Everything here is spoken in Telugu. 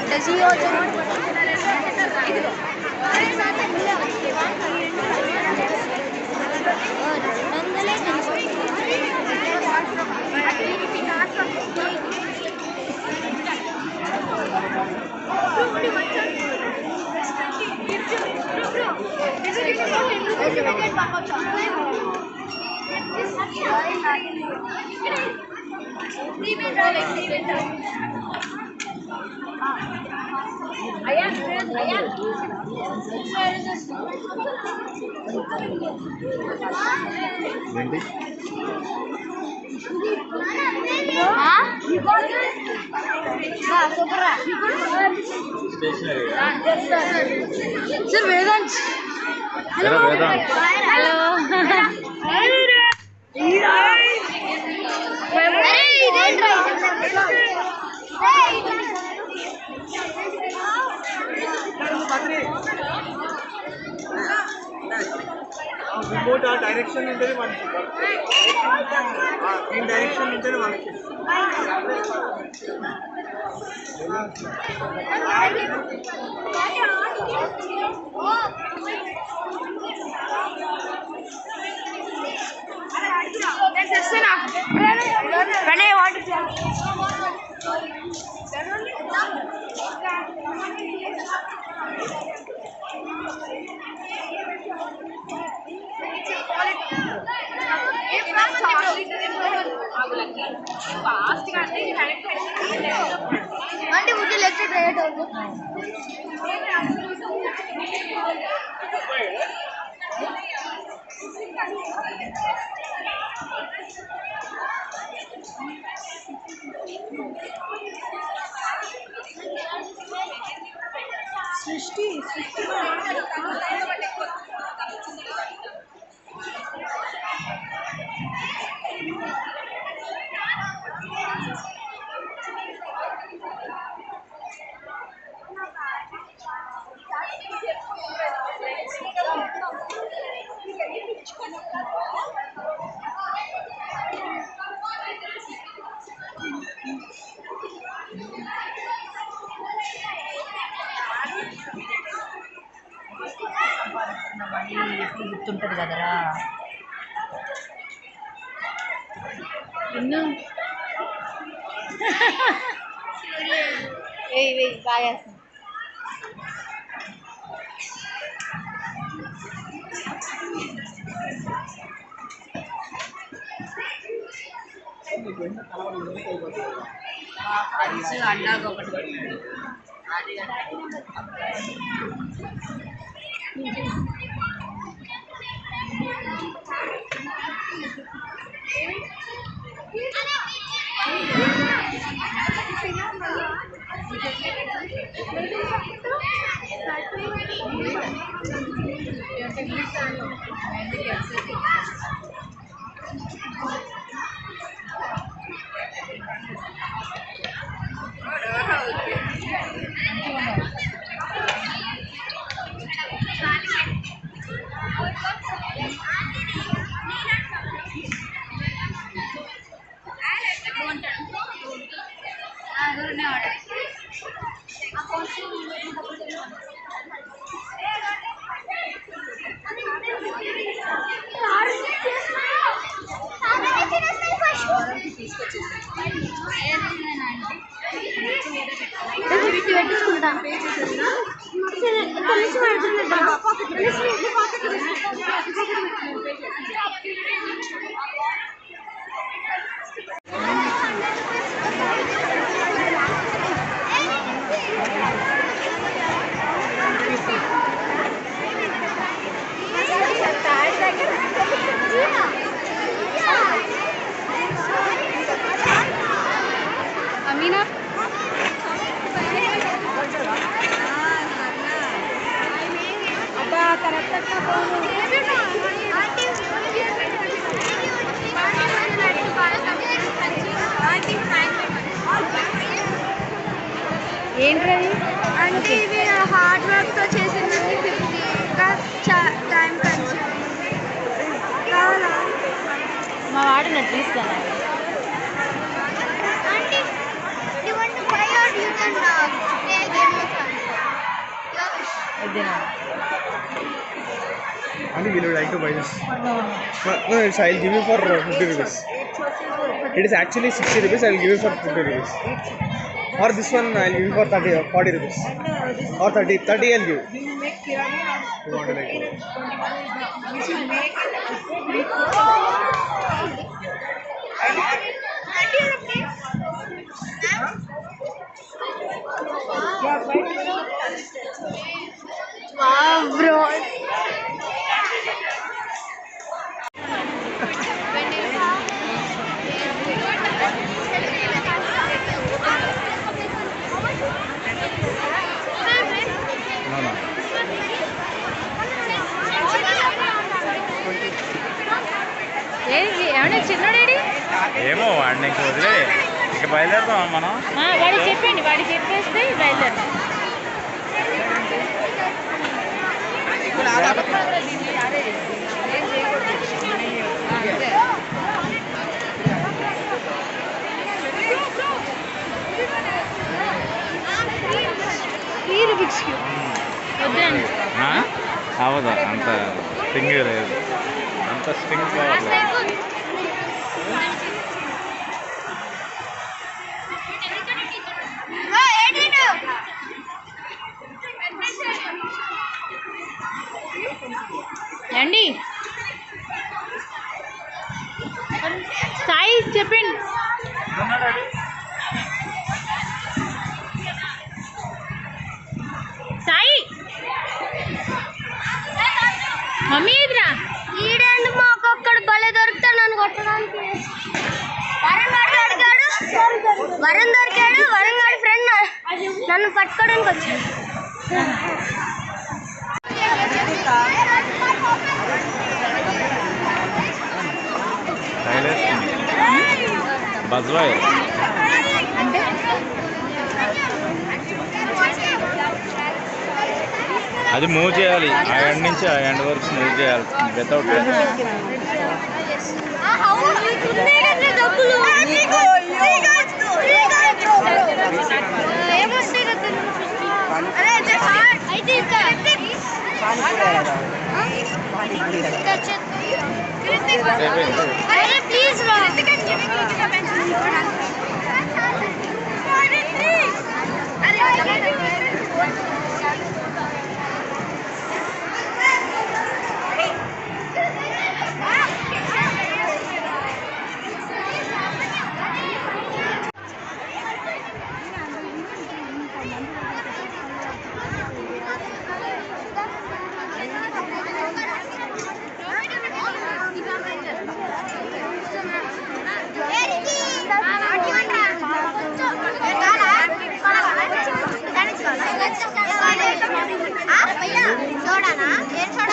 Does he also want? Sir Vedant. Hello. Hello. Remote direction into one. In direction into one. Auntie, would you like to try it also? Srishti. గుర్తుంటది కదరా ఇన్ను వెయ్యి బాగా ఫ్రెండ్స్ అన్నాక ఒకటి అది ఏంటది అంటే ఇవి హార్డ్ వర్క్తో చేసిందండి 50 ఇంకా టైం కన్స్యూమ్ కావాలా మా వాడు నన్ను తీస్తాను అంటే you want to buy or you can play a game of fun. And will you like to buy this? No, I'll give you for 50 rupees. It is actually 60 rupees. I'll give you for 50 rupees. Or this one I'll give you for 40 rupees. Or 30 I'll give. You want to like it? Wow, bro. No. ఏమన్నా చిన్నోడేడి ఏమో వాడిని ఇంక వదిలే ఇక బయలుదేరుతాం మనం వాడికి చెప్పండి వాడికి చెప్పేస్తే బయలుదేరుతాం వద్దండి అవదా అంత స్టింగ్ లేదు అంత స్టింగ్ కావాలి అండి సాయి చెప్పండి సాయి మమ్మీ ఎదురా ఈడేందు మా ఒక్కొక్కడు భలే దొరుకుతాడు నన్ను కొట్టడానికి వరుణ్ దొరికాడు వరుణ్ గారి ఫ్రెండ్ నన్ను పట్టుకోవడానికి వచ్చాడు బజ్వాయ్ అంటే అది మూవ్ చేయాలి ఆ ఎండ్ నుంచి ఆ ఎండ్ వరకు మూవ్ చేయాలి వితౌట్ ప్లీజ్ చూడనా ఏం చూడ